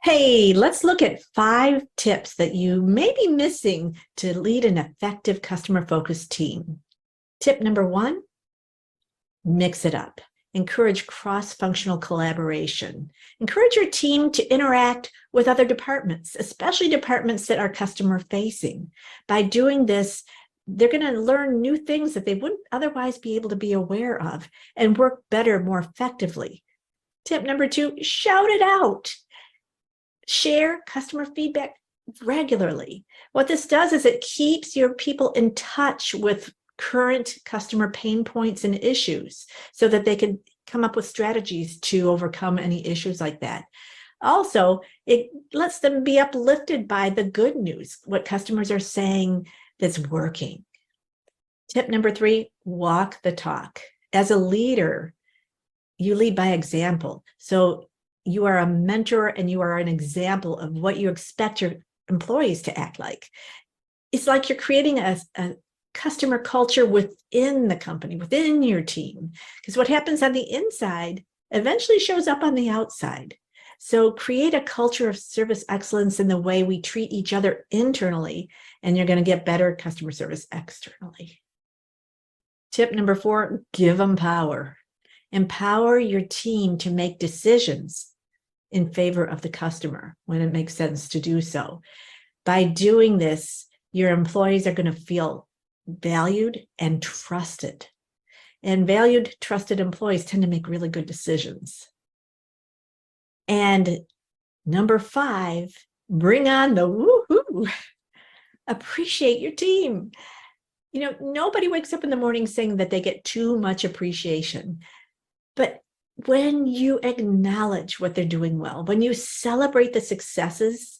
Hey, let's look at 5 tips that you may be missing to lead an effective customer-focused team. Tip number 1, mix it up. Encourage cross-functional collaboration. Encourage your team to interact with other departments, especially departments that are customer-facing. By doing this, they're going to learn new things that they wouldn't otherwise be able to be aware of and work better, more effectively. Tip number 2, shout it out. Share customer feedback regularly. What this does is it keeps your people in touch with current customer pain points and issues so that they can come up with strategies to overcome any issues like that. Also, it lets them be uplifted by the good news, what customers are saying that's working. Tip number 3, walk the talk. As a leader, you lead by example. So you are a mentor and you are an example of what you expect your employees to act like. It's like you're creating a customer culture within the company, within your team, because what happens on the inside eventually shows up on the outside. So create a culture of service excellence in the way we treat each other internally, and you're going to get better customer service externally. Tip number 4, give them power. Empower your team to make decisions in favor of the customer when it makes sense to do so. By doing this, your employees are going to feel valued and trusted. And valued, trusted employees tend to make really good decisions. And number 5, bring on the woohoo. Appreciate your team. You know, nobody wakes up in the morning saying that they get too much appreciation. But when you acknowledge what they're doing well, when you celebrate the successes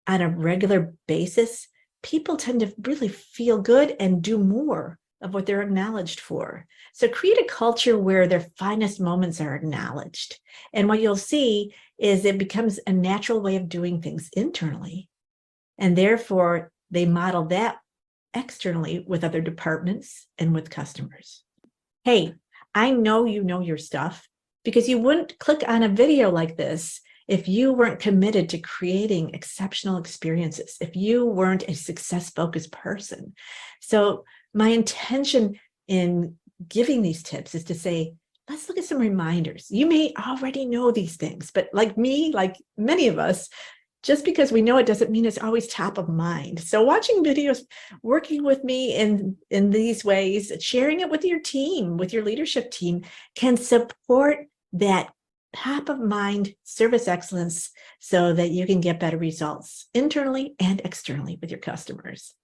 on a regular basis, people tend to really feel good and do more of what they're acknowledged for. So create a culture where their finest moments are acknowledged. And what you'll see is it becomes a natural way of doing things internally. And therefore, they model that externally with other departments and with customers. Hey, I know you know your stuff because you wouldn't click on a video like this if you weren't committed to creating exceptional experiences, if you weren't a success-focused person. So my intention in giving these tips is to say, let's look at some reminders. You may already know these things, but like me, like many of us, just because we know it doesn't mean it's always top of mind. So watching videos, working with me in these ways, sharing it with your team, with your leadership team, can support that top of mind service excellence so that you can get better results internally and externally with your customers.